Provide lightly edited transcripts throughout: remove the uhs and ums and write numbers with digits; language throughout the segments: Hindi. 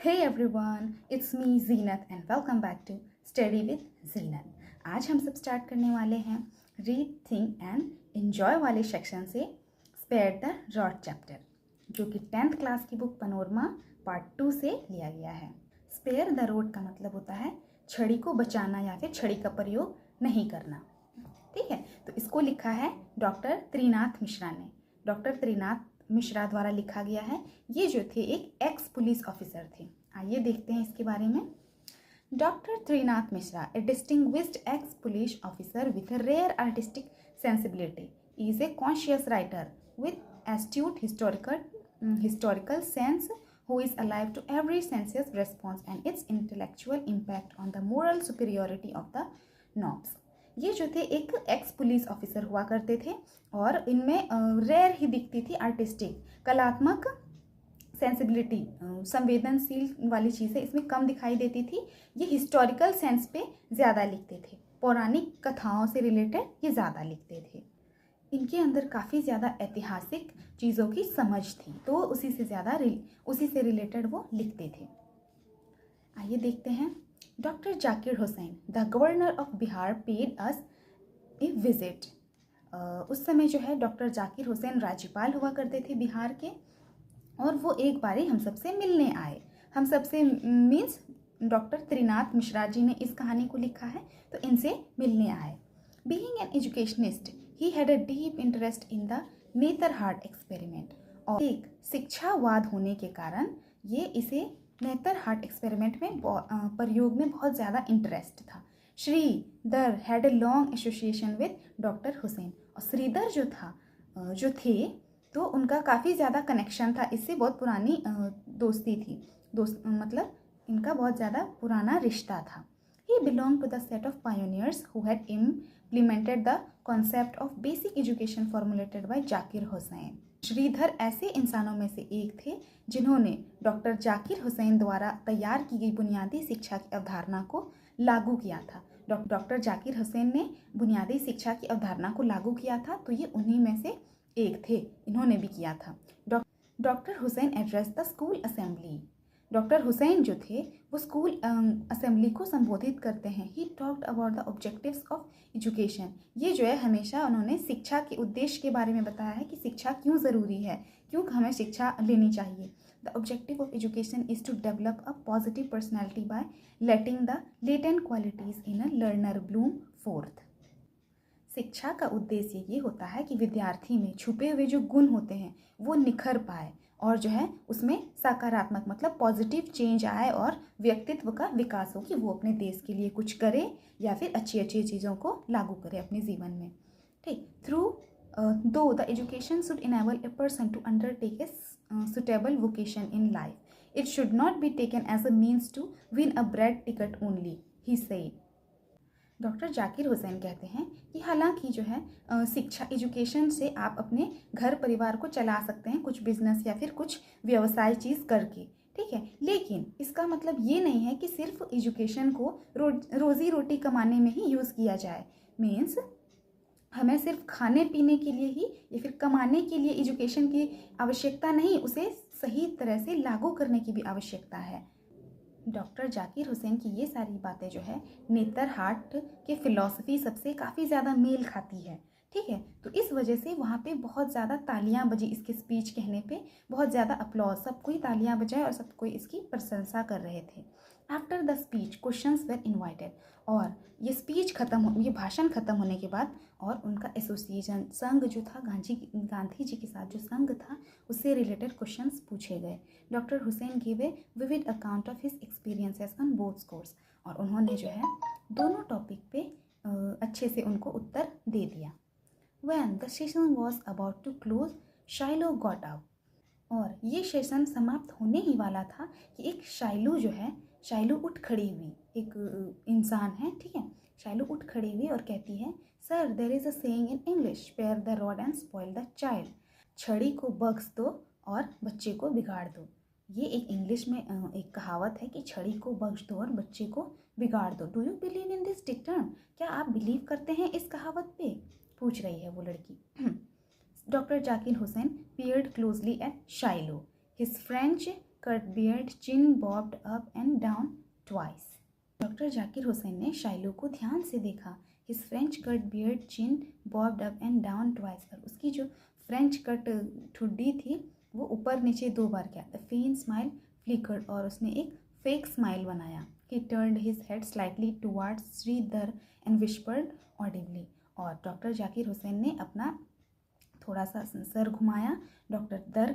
Hey everyone, it's me Zeenat and welcome back to Study with Zeenat. आज हम सब स्टार्ट करने वाले हैं रीड, थिंक एंड एन्जॉय वाले सेक्शन से स्पेयर द रॉड चैप्टर, जो कि 10th क्लास की बुक पनोरमा पार्ट 2 से लिया गया है। स्पेयर द रोड का मतलब होता है छड़ी को बचाना या फिर छड़ी का प्रयोग नहीं करना। ठीक है, तो इसको लिखा है डॉक्टर त्रिनाथ मिश्रा ने। डॉक्टर त्रिनाथ मिश्रा द्वारा लिखा गया है। ये जो थे एक एक्स पुलिस ऑफिसर थे। आइए देखते हैं इसके बारे में। Doctor Trinath Mishra, A distinguished x police officer with a rare artistic sensibility, is a conscious writer with astute historical sense who is alive to every sensuous response and its intellectual impact on the moral superiority of the nobs. ये जो थे एक एक्स पुलिस ऑफिसर हुआ करते थे और इनमें रेयर ही दिखती थी आर्टिस्टिक, कलात्मक सेंसिबिलिटी, संवेदनशील वाली चीज़ें इसमें कम दिखाई देती थी। ये हिस्टोरिकल सेंस पे ज़्यादा लिखते थे, पौराणिक कथाओं से रिलेटेड ये ज़्यादा लिखते थे। इनके अंदर काफ़ी ज़्यादा ऐतिहासिक चीज़ों की समझ थी, तो उसी से रिलेटेड वो लिखते थे। आइए देखते हैं। Doctor Zakir Hussain, the governor of Bihar, paid us A visit. उस समय जो है डॉक्टर जाकिर हुसैन राज्यपाल हुआ करते थे बिहार के, और वो एक बारी हम सबसे मिलने आए। हम सबसे मीन्स डॉक्टर त्रिनाथ मिश्रा जी ने इस कहानी को लिखा है, तो इनसे मिलने आए। Being an educationist, he had a deep interest in the Netarhat experiment. और एक शिक्षावाद होने के कारण ये इसे नेतरहाट एक्सपेरिमेंट में प्रयोग में बहुत ज़्यादा इंटरेस्ट था। Shridhar had a long association with doctor Hussain. और श्रीधर जो थे तो उनका काफ़ी ज़्यादा कनेक्शन था, इससे बहुत पुरानी दोस्ती थी। मतलब इनका बहुत ज़्यादा पुराना रिश्ता था। He belong to the set of pioneers who had implemented the concept of basic education formulated by Zakir Hussain. Sridhar ऐसे इंसानों में से एक थे जिन्होंने डॉक्टर जाकिर हुसैन द्वारा तैयार की गई बुनियादी शिक्षा की अवधारणा को लागू किया था। डॉक्टर जाकिर हुसैन ने बुनियादी शिक्षा की अवधारणा को लागू किया था, तो ये उन्हीं में से एक थे, इन्होंने भी किया था। Doctor Hussain address the school assembly. Doctor Hussain जो थे वो स्कूल असेंबली को संबोधित करते हैं। He talked about the objectives of education. ये जो है हमेशा उन्होंने शिक्षा के उद्देश्य के बारे में बताया है कि शिक्षा क्यों ज़रूरी है, क्यों हमें शिक्षा लेनी चाहिए। The objective of education is to develop a positive personality by letting the latent qualities in a learner bloom forth. शिक्षा का उद्देश्य ये होता है कि विद्यार्थी में छुपे हुए जो गुण होते हैं वो निखर पाए और जो है उसमें सकारात्मक मतलब पॉजिटिव चेंज आए और व्यक्तित्व का विकास हो कि वो अपने देश के लिए कुछ करे या फिर अच्छी अच्छी चीज़ों को लागू करे अपने जीवन में। ठीक, through though the education should enable a person to undertake a suitable vocation in life, it should not be taken as a means to win a bread ticket only, he said. Doctor Zakir Hussain कहते हैं कि हालांकि जो है शिक्षा एजुकेशन से आप अपने घर परिवार को चला सकते हैं, कुछ बिजनेस या फिर कुछ व्यवसाय चीज़ करके, ठीक है, लेकिन इसका मतलब ये नहीं है कि सिर्फ एजुकेशन को रोज़ी रोटी कमाने में ही यूज़ किया जाए। मीन्स हमें सिर्फ खाने पीने के लिए ही या फिर कमाने के लिए एजुकेशन की आवश्यकता नहीं, उसे सही तरह से लागू करने की भी आवश्यकता है। डॉक्टर जाकिर हुसैन की ये सारी बातें जो है नेतरहाट के फ़िलॉसफी सबसे काफ़ी ज़्यादा मेल खाती है। ठीक है, तो इस वजह से वहाँ पे बहुत ज़्यादा तालियां बजी इसके स्पीच कहने पे, बहुत ज़्यादा अपलॉज, सब कोई तालियां बजाए और सब कोई इसकी प्रशंसा कर रहे थे। After the speech questions were invited. और ये भाषण खत्म होने के बाद और उनका एसोसिएशन संघ जो था गांधी जी के साथ जो संघ था उससे रिलेटेड क्वेश्चंस पूछे गए। Doctor Hussain give a vivid account of his experiences on both course. और उन्होंने जो है दोनों टॉपिक पे अच्छे से उनको उत्तर दे दिया। When the session was about to close, शाइलो got out। और ये सेशन समाप्त होने ही वाला था कि एक शाइलो उठ खड़ी हुई, एक इंसान है, ठीक है। शाइलो उठ खड़ी हुई और कहती है, sir there is a saying in English, spare the rod and spoil the child. छड़ी को बख्श दो और बच्चे को बिगाड़ दो। ये एक इंग्लिश में एक कहावत है कि छड़ी को बख्श दो और बच्चे को बिगाड़ दो। Do you believe in this term? क्या आप बिलीव करते हैं इस कहावत पे? पूछ रही है वो लड़की। Doctor Zakir Hussain peered closely at Shiloh. His French cut beard, chin barbed up and down twice. Doctor Zakir Hussain ने शाइलो को ध्यान से देखा। His French cut beard, chin barbed up and down twice. और उसकी जो फ्रेंच कट ठुड्डी थी वो ऊपर नीचे 2 बार किया। द फेन स्माइल फ्लिकर्ड, और उसने एक फेक स्माइल बनाया। He turned his head slightly towards Sridhar and whispered audibly. और डॉक्टर जाकिर हुसैन ने अपना थोड़ा सा सर घुमाया डॉक्टर दर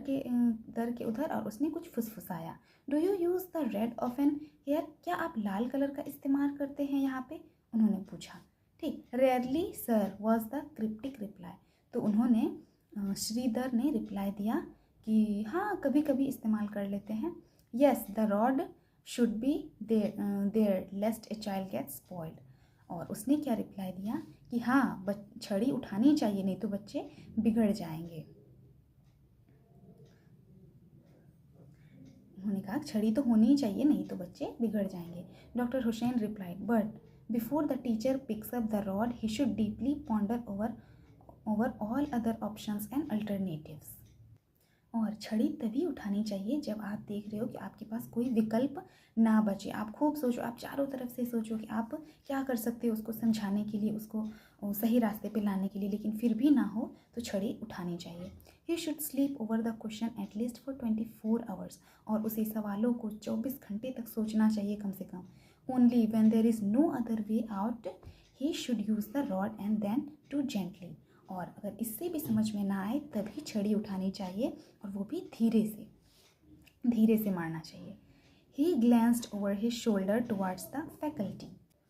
के उधर, और उसने कुछ फुसफुसाया। Do you use the red of an hair? क्या आप लाल कलर का इस्तेमाल करते हैं यहाँ पे? उन्होंने पूछा। ठीक, rarely sir was the cryptic reply. तो उन्होंने श्रीधर ने रिप्लाई दिया कि हाँ, कभी कभी इस्तेमाल कर लेते हैं। Yes the rod should be there lest a child get spoiled. और उसने क्या रिप्लाई दिया कि हाँ, छड़ी उठानी चाहिए, नहीं तो बच्चे बिगड़ जाएंगे। उन्होंने कहा छड़ी तो होनी ही चाहिए, नहीं तो बच्चे बिगड़ जाएंगे। Doctor Hussain replied, but before the teacher picks up the rod he should deeply ponder over all other options and alternatives. और छड़ी तभी उठानी चाहिए जब आप देख रहे हो कि आपके पास कोई विकल्प ना बचे। आप खूब सोचो, आप चारों तरफ से सोचो कि आप क्या कर सकते हो उसको समझाने के लिए, उसको सही रास्ते पे लाने के लिए, लेकिन फिर भी ना हो तो छड़ी उठानी चाहिए। He should sleep over the question at least for 24 hours. और उसे सवालों को 24 घंटे तक सोचना चाहिए कम से कम। Only when there is no other way out he should use the rod and then too gently. और अगर इससे भी समझ में ना आए तभी छड़ी उठानी चाहिए, और वो भी धीरे से मारना चाहिए। He glanced over his shoulder towards the faculty.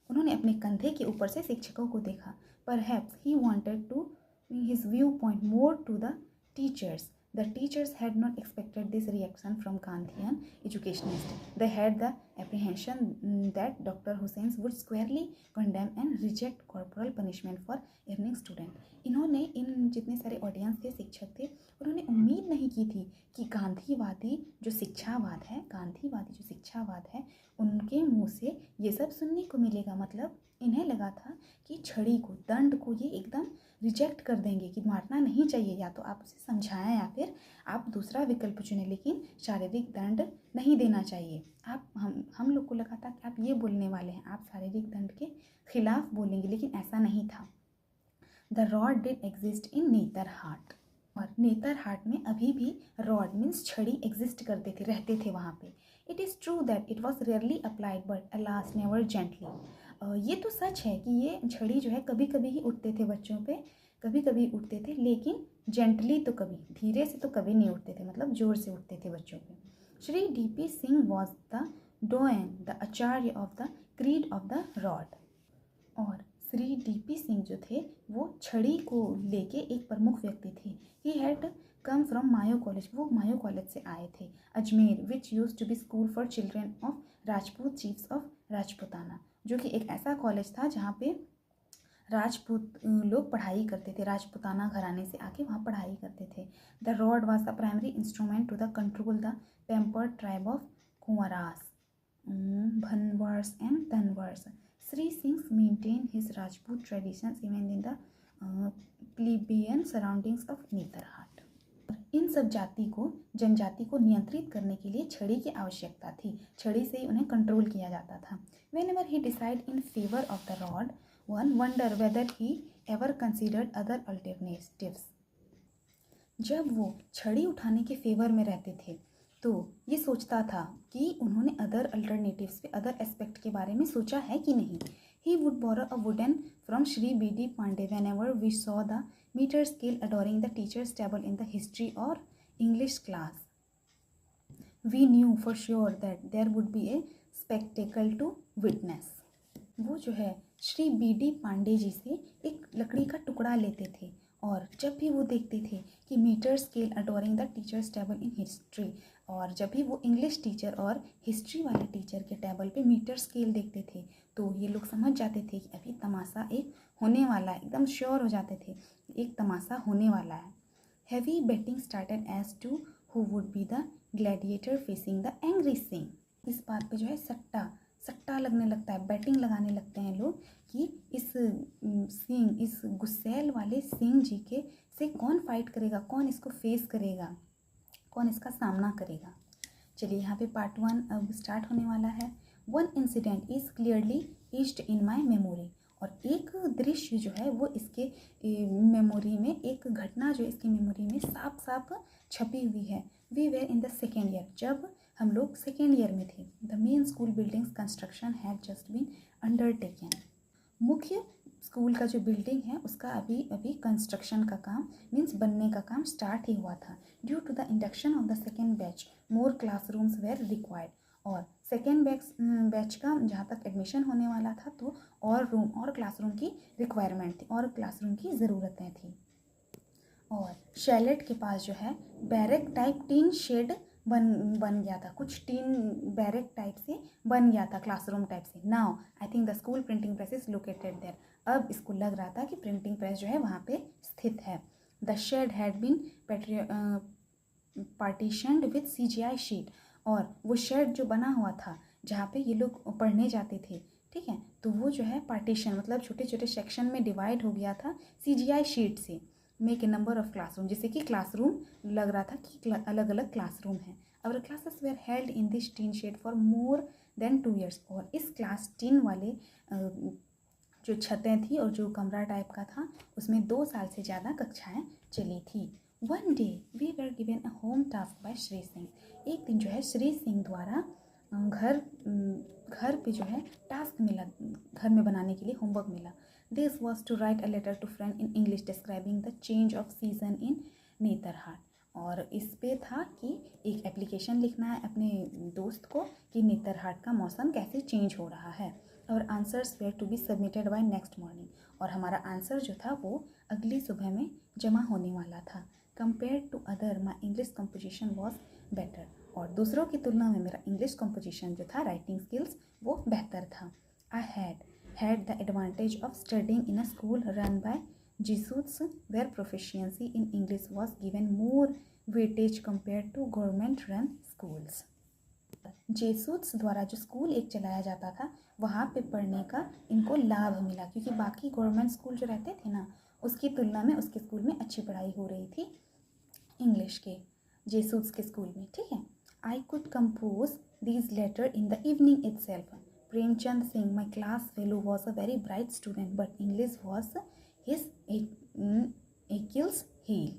उन्होंने अपने कंधे के ऊपर से शिक्षकों को देखा। Perhaps he wanted to his view point more to the teachers. The teachers had not expected this reaction from Gandhian educationists. They had the apprehension that Dr. Hussain would squarely condemn and reject corporal punishment for earning student. इन्होंने, इन जितने सारे ऑडियंस थे, शिक्षक थे, उन्होंने उम्मीद नहीं की थी कि गांधीवादी जो शिक्षावाद है उनके मुंह से ये सब सुनने को मिलेगा। मतलब इन्हें लगा था कि छड़ी को, दंड को ये एकदम रिजेक्ट कर देंगे कि मारना नहीं चाहिए, या तो आप उसे समझाएं या फिर आप दूसरा विकल्प चुनें, लेकिन शारीरिक दंड नहीं देना चाहिए। हम लोग को लगा था कि आप ये बोलने वाले हैं, आप शारीरिक दंड के खिलाफ बोलेंगे, लेकिन ऐसा नहीं था। The rod did exist in Netarhat. और नेतरहाट में अभी भी रॉड मीन्स छड़ी एग्जिस्ट करते थे, रहते थे वहाँ पे। It is true that it was rarely applied but alas never gently. ये तो सच है कि ये छड़ी जो है कभी कभी ही उठते थे बच्चों पे, कभी कभी उठते थे, लेकिन जेंटली तो कभी, धीरे से तो कभी नहीं उठते थे, मतलब जोर से उठते थे बच्चों पे। Shri DP Singh was the doyen, the acharya of the creed of the rod. और श्री डीपी सिंह जो थे वो छड़ी को लेके एक प्रमुख व्यक्ति थे। He had come from Mayo College, वो मायो कॉलेज से आए थे, Ajmer, which use to be school for children of Rajput chiefs of Rajputana, जो कि एक ऐसा कॉलेज था जहाँ पे राजपूत लोग पढ़ाई करते थे, राजपुताना घराने से आके वहाँ पढ़ाई करते थे। The rod was the primary instrument to the control the pampered tribe of Kunwars, Bhanwars and Tanwars. Sri Singhs maintained his Rajput traditions even in the plebeian surroundings of Netarhat. इन सब जनजाति को नियंत्रित करने के लिए छड़ी की आवश्यकता थी, छड़ी से ही उन्हें कंट्रोल किया जाता था। Whenever he decided in favor of the rod, one wondered whether he ever considered other alternatives. जब वो छड़ी उठाने के फेवर में रहते थे तो ये सोचता था कि उन्होंने अदर अल्टरनेटिव्स पे, अदर एस्पेक्ट के बारे में सोचा है कि नहीं। He would borrow a wooden from Shri B D Pandey whenever we saw the metre scale adorning the teacher's table in the history और English class. We knew for sure that there would be a spectacle to witness. वो जो है श्री बी डी पांडे जी से एक लकड़ी का टुकड़ा लेते थे, और जब भी वो देखते थे कि metre scale adorning the teacher's table in history, और जब भी वो इंग्लिश टीचर और हिस्ट्री वाले टीचर के टेबल पे मीटर स्केल देखते थे तो ये लोग समझ जाते थे कि अभी तमाशा एक होने वाला है, एकदम श्योर हो जाते थे एक तमाशा होने वाला है। Heavy betting started as to who would be the gladiator facing the angry Singh. इस बात पे जो है सट्टा लगने लगता है, बैटिंग लगाने लगते हैं लोग कि इस गुस्सैल वाले सिंह जी के से कौन फाइट करेगा, कौन इसको फेस करेगा, कौन इसका सामना करेगा। चलिए यहाँ पे पार्ट 1 अब स्टार्ट होने वाला है। One incident is clearly etched in my memory, और एक दृश्य जो है वो इसके मेमोरी में, एक घटना जो इसकी मेमोरी में साफ साफ छपी हुई है। We were in the second year, जब हम लोग सेकेंड ईयर में थे। The main school buildings construction had just been undertaken, मुख्य स्कूल का जो बिल्डिंग है उसका अभी अभी कंस्ट्रक्शन का काम मीन्स बनने का काम स्टार्ट ही हुआ था। Due to the induction of the second batch more classrooms were required, और सेकेंड बैच का जहाँ तक एडमिशन होने वाला था तो और क्लासरूम की रिक्वायरमेंट थी, और क्लासरूम की ज़रूरतें थी। और शैलेट के पास जो है बैरक टाइप टीन शेड बन गया था, कुछ टीन बैरक टाइप से बन गया था, क्लासरूम टाइप से। Now I think the school printing press is located there, अब इसको लग रहा था कि प्रिंटिंग प्रेस जो है वहाँ पे स्थित है। The shed had been partitioned with CGI sheet, और वो शेड जो बना हुआ था जहाँ पे ये लोग पढ़ने जाते थे, ठीक है, तो वो जो है पार्टीशन मतलब छोटे छोटे सेक्शन में डिवाइड हो गया था CGI शीट से। Make a number of classroom, जैसे कि क्लासरूम लग रहा था कि अलग अलग क्लासरूम है। Our classes were held in this tin shed for more than 2 years, और इस क्लास 10 वाले जो छतें थी और जो कमरा टाइप का था उसमें 2 साल से ज़्यादा कक्षाएं चली थी। One day we were given a home task by Shri Singh, एक दिन जो है श्री सिंह द्वारा घर पे जो है टास्क मिला, घर में बनाने के लिए होमवर्क मिला। This was to write a letter to friend in English describing the change of season in Netarhat, और इस पे था कि एक एप्लीकेशन लिखना है अपने दोस्त को कि नेतरहाट का मौसम कैसे चेंज हो रहा है। और answers were to be submitted by next morning, और हमारा आंसर जो था वो अगली सुबह में जमा होने वाला था। Compare to other my English composition was better, और दूसरों की तुलना में मेरा इंग्लिश कंपोजिशन जो था, राइटिंग स्किल्स, वो बेहतर था। I had the advantage of studying in a school run by Jesuits where proficiency in English was given more weightage compared to government run schools. Jesuits द्वारा जो स्कूल एक चलाया जाता था वहाँ पे पढ़ने का इनको लाभ मिला, क्योंकि बाकी गवर्नमेंट स्कूल जो रहते थे ना उसकी तुलना में उसके स्कूल में अच्छी पढ़ाई हो रही थी इंग्लिश के, जेसूट्स के स्कूल में, ठीक है। I could compose these letter in the evening itself. Premchand Singh my class fellow was a very bright student but English was his Achilles heel.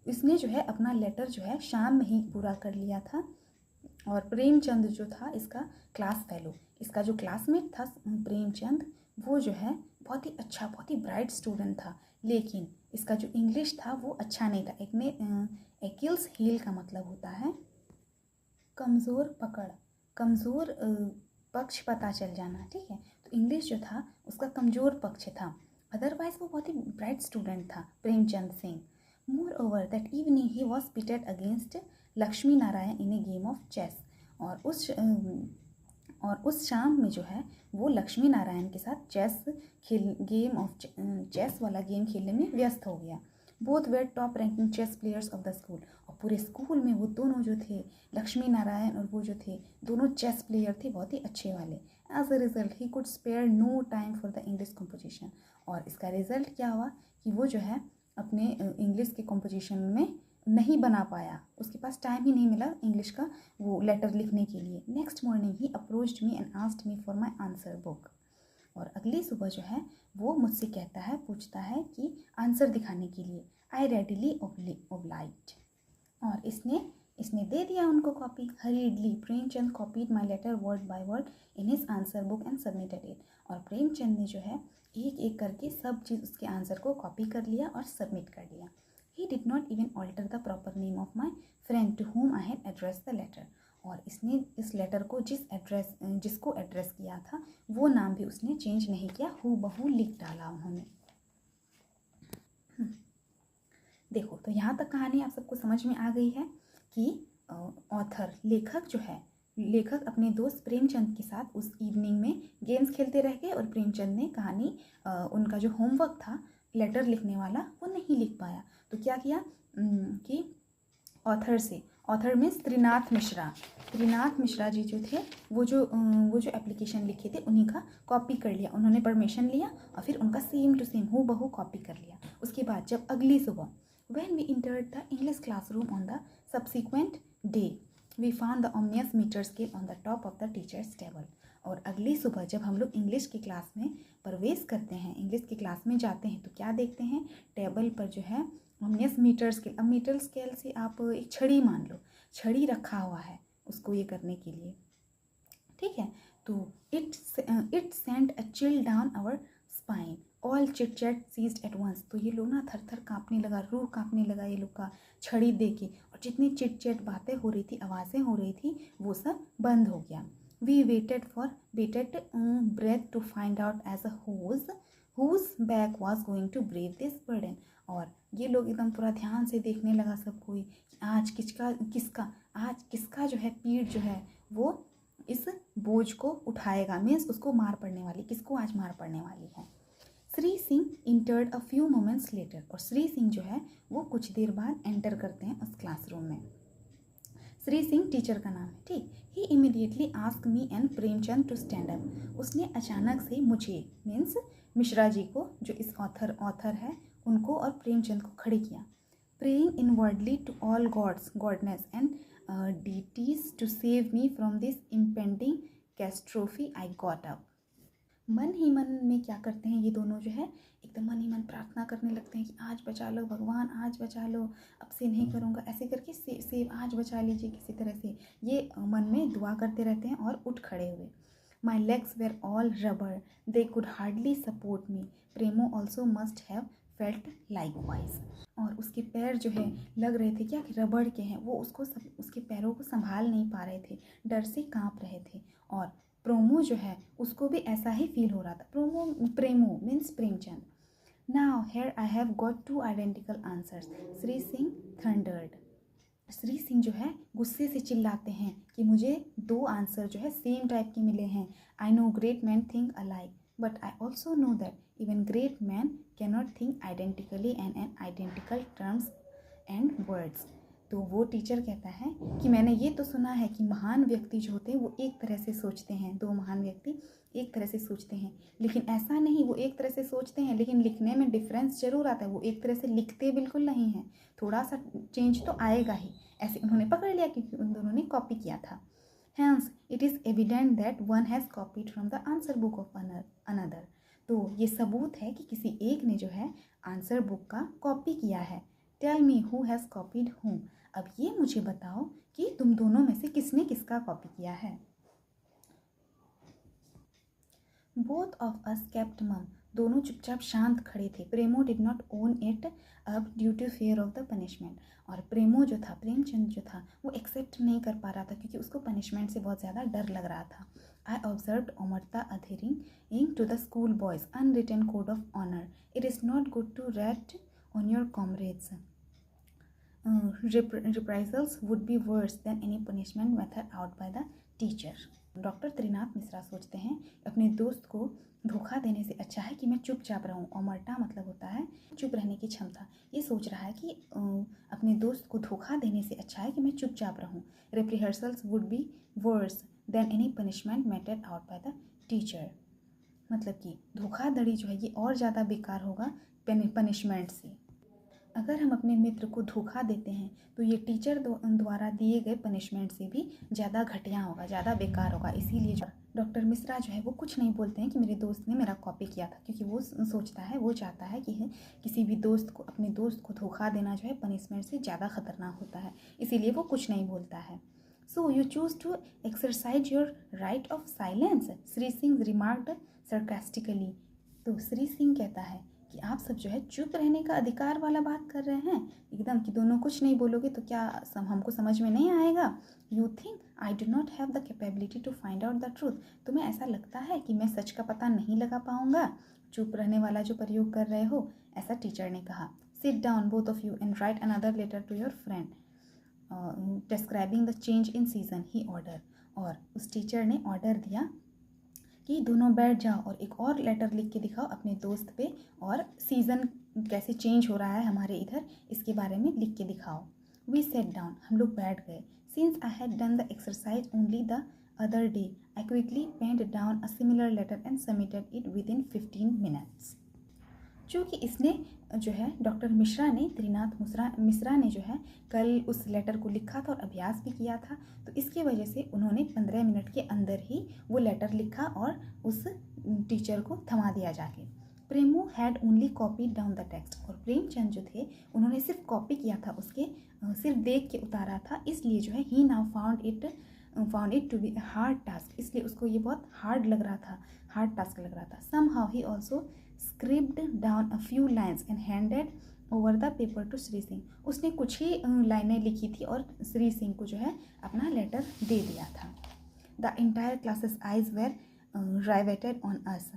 इसने जो है अपना लेटर जो है शाम में ही पूरा कर लिया था, और प्रेमचंद जो था इसका क्लास फेलो, इसका जो क्लासमेट था प्रेमचंद, वो जो है बहुत ही अच्छा, बहुत ही ब्राइट स्टूडेंट था, लेकिन इसका जो इंग्लिश था वो अच्छा नहीं था। एक ने एक्यूल्स हील का मतलब होता है कमज़ोर पकड़, कमज़ोर पक्ष पता चल जाना, ठीक है। तो इंग्लिश जो था उसका कमज़ोर पक्ष था, अदरवाइज वो बहुत ही ब्राइट स्टूडेंट था Premchand Singh. Moreover that evening he was pitted against Lakshmi Narayan in a game of chess, और उस शाम में जो है वो लक्ष्मी नारायण के साथ चेस वाला गेम खेलने में व्यस्त हो गया। Both were top ranking chess players of the school, और पूरे स्कूल में वो दोनों जो थे, लक्ष्मी नारायण और वो जो थे, दोनों चेस प्लेयर थे, बहुत ही अच्छे वाले। As a result he could spare no time for the English composition, और इसका रिजल्ट क्या हुआ कि वो जो है अपने इंग्लिश के कंपोजिशन में नहीं बना पाया, उसके पास टाइम ही नहीं मिला इंग्लिश का वो लेटर लिखने के लिए। Next morning he approached me and asked me for my answer book, और अगली सुबह जो है वो मुझसे कहता है, पूछता है कि आंसर दिखाने के लिए। आई रेडिली ओब्लाइज्ड, और इसने दे दिया उनको copy. Hurriedly Premchand copied my letter word by word in his answer book and submitted it, और प्रेमचंद ने जो है एक एक करके सब चीज़ उसके आंसर को कॉपी कर लिया और सबमिट कर दिया। He did not even alter the proper name of my friend to whom I had addressed the letter, और इसने इस लेटर को जिसको एड्रेस किया था वो नाम भी उसने चेंज नहीं किया, हूबहू लिख डाला उन्होंने। देखो तो यहाँ तक कहानी आप सबको समझ में आ गई है कि ऑथर लेखक अपने दोस्त प्रेमचंद के साथ उस इवनिंग में गेम्स खेलते रह गए, और प्रेमचंद ने कहानी उनका जो होमवर्क था लेटर लिखने वाला वो नहीं लिख पाया। तो क्या किया कि ऑथर में त्रिनाथ मिश्रा जी जो थे वो जो एप्लीकेशन लिखे थे उन्हीं का कॉपी कर लिया, उन्होंने परमिशन लिया और फिर उनका सेम टू सेम हूबहू कॉपी कर लिया। उसके बाद जब अगली सुबह when we entered the English classroom on the subsequent day, we found the ominous metre scale on the top of the teacher's table. और अगली सुबह जब हम लोग इंग्लिश की क्लास में प्रवेश करते हैं, इंग्लिश की क्लास में जाते हैं, तो क्या देखते हैं, टेबल पर जो है ओमनियस मीटर स्केल, अब मीटर स्केल से आप एक छड़ी मान लो, छड़ी रखा हुआ है उसको ये करने के लिए, ठीक है। तो it sent a chill down our spine, all chit chat ceased at once. तो ये लोग ना थर थर काँपने लगा, रूह काँपने लगा ये लोग का छड़ी दे के, और जितनी चिट चैट बातें हो रही थी, आवाज़ें हो रही थी, वो सब बंद हो गया। We waited breath to find out as a whose back was going to brave this burden। और ये लोग एकदम पूरा ध्यान से देखने लगा सब कोई कि आज किसका जो है पीठ जो है वो इस बोझ को उठाएगा, मीन्स उसको मार पड़ने वाली, किसको आज मार पड़ने वाली है। Shri Singh entered a few moments later, और श्री सिंह जो है वो कुछ देर बाद एंटर करते हैं उस क्लासरूम में। श्री सिंह टीचर का नाम है, ठीक। He immediately ask me and Premchand to stand up. उसने अचानक से मुझे, मीन्स मिश्रा जी को, जो इस ऑथर है, उनको और प्रेमचंद को खड़े किया। Praying inwardly to all gods goddess and deities to save me from this impending catastrophe I got up. मन ही मन में क्या करते हैं ये दोनों जो है, एकदम मन ही मन प्रार्थना करने लगते हैं कि आज बचा लो भगवान, आज बचा लो, अब से नहीं करूँगा, ऐसे करके सेव आज बचा लीजिए किसी तरह से, ये मन में दुआ करते रहते हैं और उठ खड़े हुए। My legs were all rubber, they could hardly support me, Premo also must have felt likewise. और उसके पैर जो है लग रहे थे क्या कि रबड़ के हैं, वो उसके पैरों को संभाल नहीं पा रहे थे, डर से काँप रहे थे। और प्रोमो जो है उसको भी ऐसा ही फील हो रहा था, Premo means Premchand. Now here I have got 2 identical answers, Shri Singh thundered. Shri Singh जो है गुस्से से चिल्लाते हैं कि मुझे 2 आंसर जो है सेम टाइप के मिले हैं। I know great man think alike, but I also know that even great man can not think identically and an identical terms and words. तो वो टीचर कहता है कि मैंने ये तो सुना है कि महान व्यक्ति जो होते हैं वो एक तरह से सोचते हैं, 2 महान व्यक्ति एक तरह से सोचते हैं, लेकिन ऐसा नहीं, वो एक तरह से सोचते हैं लेकिन लिखने में डिफरेंस जरूर आता है, वो एक तरह से लिखते बिल्कुल नहीं हैं, थोड़ा सा चेंज तो आएगा ही। ऐसे उन्होंने पकड़ लिया क्योंकि उन दोनों ने कॉपी किया था। Hence it is evident that one has copied from the answer book of another. तो ये सबूत है कि किसी एक ने जो है आंसर बुक का कॉपी किया है। Tell me who has copied whom, अब ये मुझे बताओ कि तुम दोनों में से किसने किसका कॉपी किया है। बोथ ऑफ अस केप्ट मम, दोनों चुपचाप शांत खड़े थे। Premo did not own it up due to fear of the punishment, और प्रेमो जो था, प्रेमचंद जो था, वो एक्सेप्ट नहीं कर पा रहा था क्योंकि उसको पनिशमेंट से बहुत ज़्यादा डर लग रहा था। I observed omerta adhering to the school boys unwritten code of honour, it is not good to rat on your comrades, reprisals would be worse than any punishment meted out by the teacher। Doctor Trinath Mishra सोचते हैं अपने दोस्त को धोखा देने से अच्छा है कि मैं चुपचाप रहूं। ओमरटा मतलब होता है चुप रहने की क्षमता। ये सोच रहा है कि अपने दोस्त को धोखा देने से अच्छा है कि मैं चुपचाप रहूं। Rehearsals would be worse than any punishment mated out by the teacher, मतलब कि धोखाधड़ी जो है ये और ज़्यादा बेकार होगा पनिशमेंट से। अगर हम अपने मित्र को धोखा देते हैं तो ये टीचर द्वारा दिए गए पनिशमेंट से भी ज़्यादा घटिया होगा, ज़्यादा बेकार होगा। इसीलिए जो डॉक्टर मिश्रा जो है वो कुछ नहीं बोलते हैं कि मेरे दोस्त ने मेरा कॉपी किया था, क्योंकि वो सोचता है, वो चाहता है कि किसी भी दोस्त को, अपने दोस्त को धोखा देना जो है पनिशमेंट से ज़्यादा खतरनाक होता है, इसीलिए वो कुछ नहीं बोलता है। So you choose to exercise your right of silence, Shri Singh remarked sarcastically. तो श्री सिंह कहता है कि आप सब जो है चुप रहने का अधिकार वाला बात कर रहे हैं एकदम, कि दोनों कुछ नहीं बोलोगे तो क्या हमको समझ में नहीं आएगा। You think I do not have the capability to find out the truth, तुम्हें ऐसा लगता है कि मैं सच का पता नहीं लगा पाऊंगा, चुप रहने वाला जो प्रयोग कर रहे हो, ऐसा टीचर ने कहा। Sit down both of you and write another letter to your friend describing the change in season, he ordered. और उस टीचर ने ऑर्डर दिया कि दोनों बैठ जाओ और एक और लेटर लिख के दिखाओ अपने दोस्त पे, और सीज़न कैसे चेंज हो रहा है हमारे इधर इसके बारे में लिख के दिखाओ। वी सेट डाउन, हम लोग बैठ गए। Since I had done the exercise only the other day, I quickly penned down a similar letter and submitted it within 15 minutes। क्योंकि इसने जो है डॉक्टर मिश्रा ने, त्रिनाथ मिश्रा ने जो है कल उस लेटर को लिखा था और अभ्यास भी किया था, तो इसकी वजह से उन्होंने 15 मिनट के अंदर ही वो लेटर लिखा और उस टीचर को थमा दिया जाके। Premu had only copy down the text, और प्रेमचंद जो थे उन्होंने सिर्फ कॉपी किया था, उसके सिर्फ देख के उतारा था, इसलिए जो है he now found it to be a hard task, इसलिए उसको ये बहुत हार्ड लग रहा था, हार्ड टास्क लग रहा था। Somehow he also scribbled down a few lines and handed over the paper to Shri Singh, उसने कुछ ही लाइनें लिखी थी और श्री सिंह को जो है अपना लेटर दे दिया था। The entire class's eyes were riveted on us,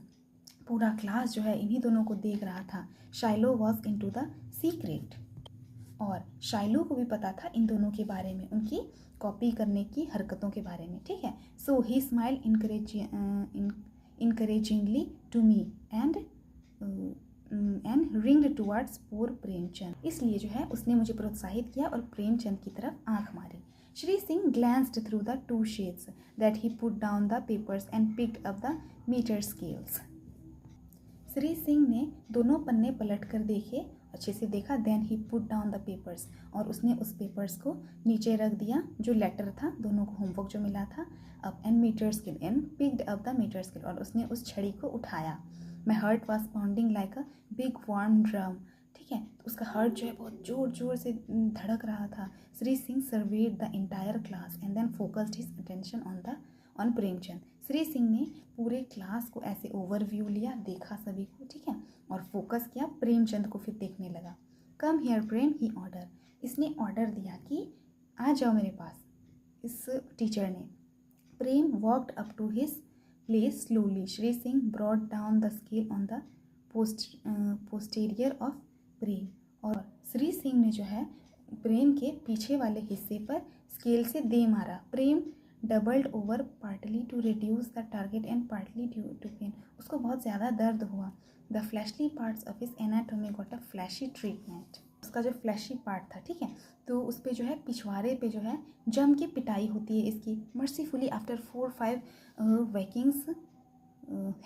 पूरा क्लास जो है इन्हीं दोनों को देख रहा था। Shailo was in to the secret, और शाइलो को भी पता था इन दोनों के बारे में, उनकी कॉपी करने की हरकतों के बारे में, ठीक है। So he smile encouragingly to me and ringed towards poor Premchand, इसलिए जो है उसने मुझे प्रोत्साहित किया और प्रेमचंद की तरफ आंख मारी। Shri Singh glanced through the 2 sheets that he put down the papers and picked up the meter scales. Shri Singh ने दोनों पन्ने पलट कर देखे, अच्छे से देखा, then he put down the papers, और उसने उस पेपर्स को नीचे रख दिया जो लेटर था, दोनों को होमवर्क जो मिला था, अब and metre scale and picked up the metre scale, और उसने उस छड़ी को उठाया। My heart was pounding like a big warm drum, ठीक है, तो उसका हार्ट जो है बहुत ज़ोर ज़ोर से धड़क रहा था। Shri Singh surveyed the entire class and then focused his attention on Premchand, Shri Singh ने पूरे क्लास को ऐसे ओवरव्यू लिया, देखा सभी को, ठीक है, और फोकस किया, प्रेमचंद को फिर देखने लगा। Come here Prem, he order, इसने ऑर्डर दिया कि आ जाओ मेरे पास, इस टीचर ने। Prem walked up to his place slowly, Shri Singh brought down the scale on the posterior of Prem, और श्री सिंह ने जो है प्रेम के पीछे वाले हिस्से पर स्केल से दे मारा। Prem doubled over partly to reduce the target and partly due to pain, उसको बहुत ज़्यादा दर्द हुआ। The fleshly parts of his anatomy got a fleshy treatment, उसका जो फ्लैशी पार्ट था, ठीक है, तो उस पर जो है पिछवाड़े पे जो है जम के पिटाई होती है इसकी। Mercifully after 4-5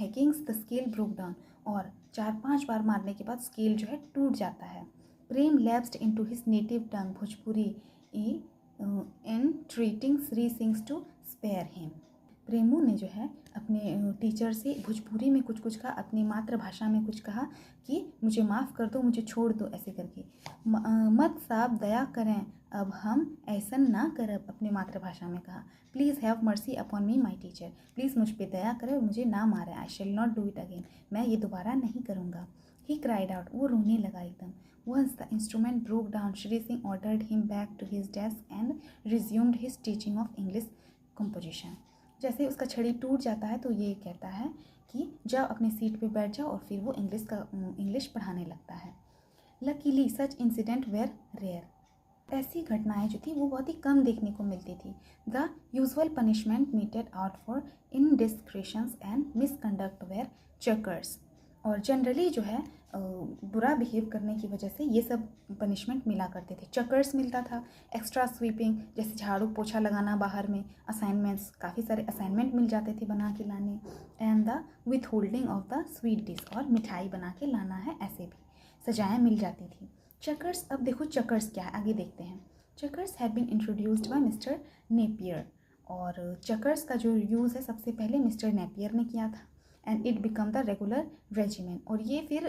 hackings the scale broke down, और 4-5 बार मारने के बाद स्केल जो है टूट जाता है। Prem lapsed into his native tongue Bhojpuri and treating Shri Singh to spare him, Premu ने जो है अपने टीचर से भोजपुरी में कुछ कहा, अपनी मातृभाषा में कुछ कहा कि मुझे माफ़ कर दो, मुझे छोड़ दो, ऐसे करके। मत साहब दया करें, अब हम ऐसा ना करब, अपनी मातृभाषा में कहा। Please have mercy upon me my teacher, please मुझ पर दया करें और मुझे ना मारें। I shall not do it again, मैं ये दोबारा नहीं करूँगा। ही क्राइड आउट, वो रोने लगा एकदम। Once the instrument broke down, Shri Singh ordered him back to his desk and resumed his teaching of English composition. जैसे उसका छड़ी टूट जाता है तो ये कहता है कि जाओ अपनी सीट पे बैठ जाओ, और फिर वो इंग्लिश पढ़ाने लगता है। Luckily such incident were rare. ऐसी घटनाएं जो थी वो बहुत ही कम देखने को मिलती थी। The usual punishment meted out for indiscretions and misconduct were checkers. और जनरली जो है बुरा बिहेव करने की वजह से ये सब पनिशमेंट मिला करते थे। चकर्स मिलता था, एक्स्ट्रा स्वीपिंग जैसे झाड़ू पोछा लगाना बाहर में, असाइनमेंट्स, काफ़ी सारे असाइनमेंट मिल जाते थे बना के लाने, and the with holding of the sweet dish, और मिठाई बना के लाना है, ऐसे भी सजाएं मिल जाती थी। चकर्स, अब देखो चकर्स क्या है, आगे देखते हैं। Chukkers had been introduced by mister Napier, और चकर्स का जो यूज़ है सबसे पहले मिस्टर नेपियर ने किया था, and it become the regular regiment, और ये फिर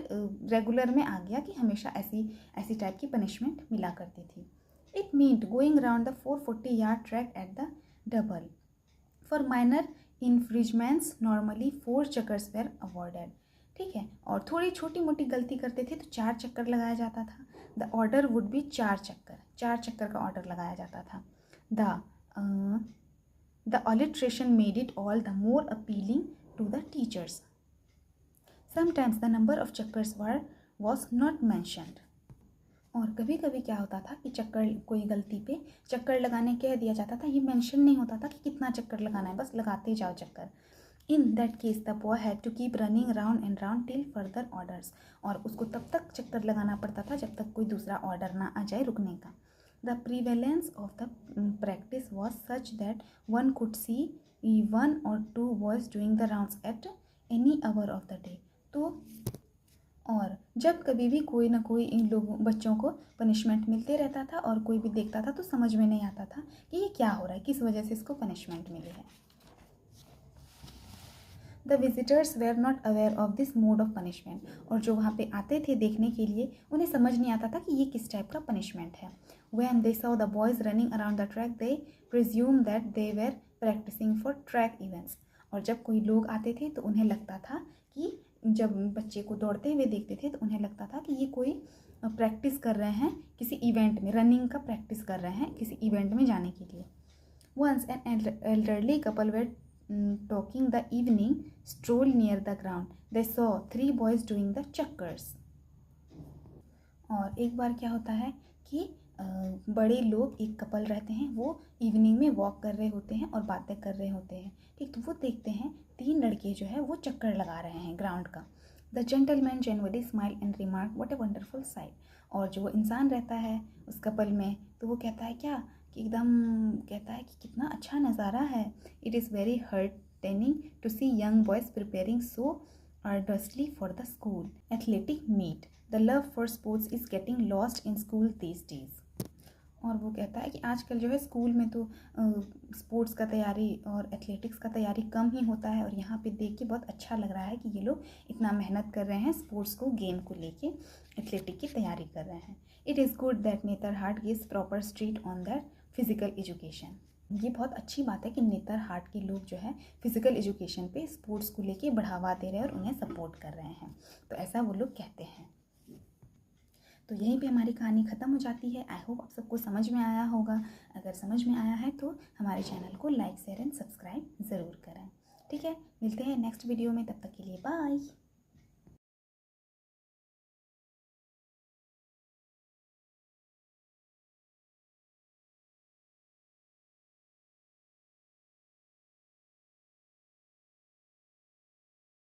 रेगुलर में आ गया कि हमेशा ऐसी टाइप की पनिशमेंट मिला करती थी। It meant going round the 440 yard track at the double. For minor infringements normally 4 chukkers were awarded, ठीक है, और थोड़ी छोटी मोटी गलती करते थे तो 4 चक्कर लगाया जाता था। द ऑर्डर वुड बी 4 चक्कर का ऑर्डर लगाया जाता था। The alliteration made it all the more appealing to the teachers. Sometimes the number of chakkars was not mentioned. और कभी कभी क्या होता था कि चक्कर, कोई गलती पे चक्कर लगाने कह दिया जाता था, ये मेंशन नहीं होता था कि कितना चक्कर लगाना है, बस लगाते जाओ चक्कर। In that case the boy had to keep running round and round till further orders, और उसको तब तक चक्कर लगाना पड़ता था जब तक कोई दूसरा ऑर्डर ना आ जाए रुकने का। The prevalence of the practice was such that one could see 1 or 2 boys doing the rounds at any hour of the day. तो और जब कभी भी कोई ना कोई इन लोगों बच्चों को पनिशमेंट मिलते रहता था और कोई भी देखता था तो समझ में नहीं आता था कि ये क्या हो रहा है, किस वजह से इसको पनिशमेंट मिली है। The visitors were not aware of this mode of punishment, और जो वहाँ पे आते थे देखने के लिए उन्हें समझ नहीं आता था कि ये किस टाइप का पनिशमेंट है। When they saw the boys running around the track, they presumed that they were practicing for track events. और जब कोई लोग आते थे तो उन्हें लगता था कि जब बच्चे को दौड़ते हुए देखते थे तो उन्हें लगता था कि ये कोई प्रैक्टिस कर रहे हैं किसी इवेंट में, रनिंग का प्रैक्टिस कर रहे हैं किसी इवेंट में जाने के लिए। Once an elderly couple were talking the evening stroll near the ground. They saw 3 boys doing the checkers. और एक बार क्या होता है कि बड़े लोग, एक कपल रहते हैं, वो इवनिंग में वॉक कर रहे होते हैं और बातें कर रहे होते हैं, ठीक। तो वो देखते हैं 3 लड़के जो है वो चक्कर लगा रहे हैं ग्राउंड का। The gentleman genuinely smile and remark what a wonderful site. और जो वो इंसान रहता है उस कपल में, तो वो कहता है क्या कि एकदम कहता है कि कितना अच्छा नज़ारा है। It is very heartening to see young boys preparing so arduously for the school athletic meet. The love for sports is getting lost in school these days. और वो कहता है कि आजकल जो है स्कूल में तो स्पोर्ट्स का तैयारी और एथलेटिक्स का तैयारी कम ही होता है, और यहाँ पे देख के बहुत अच्छा लग रहा है कि ये लोग इतना मेहनत कर रहे हैं स्पोर्ट्स को, गेम को लेके एथलेटिक की तैयारी कर रहे हैं। It is good that Netarhat gives proper street on that physical education. ये बहुत अच्छी बात है कि नेतरहाट के लोग जो है फिजिकल एजुकेशन पे स्पोर्ट्स को लेके बढ़ावा दे रहे हैं और उन्हें सपोर्ट कर रहे हैं, तो ऐसा वो लोग कहते हैं। तो यहीं पे हमारी कहानी ख़त्म हो जाती है। आई होप आप सबको समझ में आया होगा। अगर समझ में आया है तो हमारे चैनल को लाइक शेयर एंड सब्सक्राइब ज़रूर करें, ठीक है। मिलते हैं नेक्स्ट वीडियो में, तब तक के लिए बाय।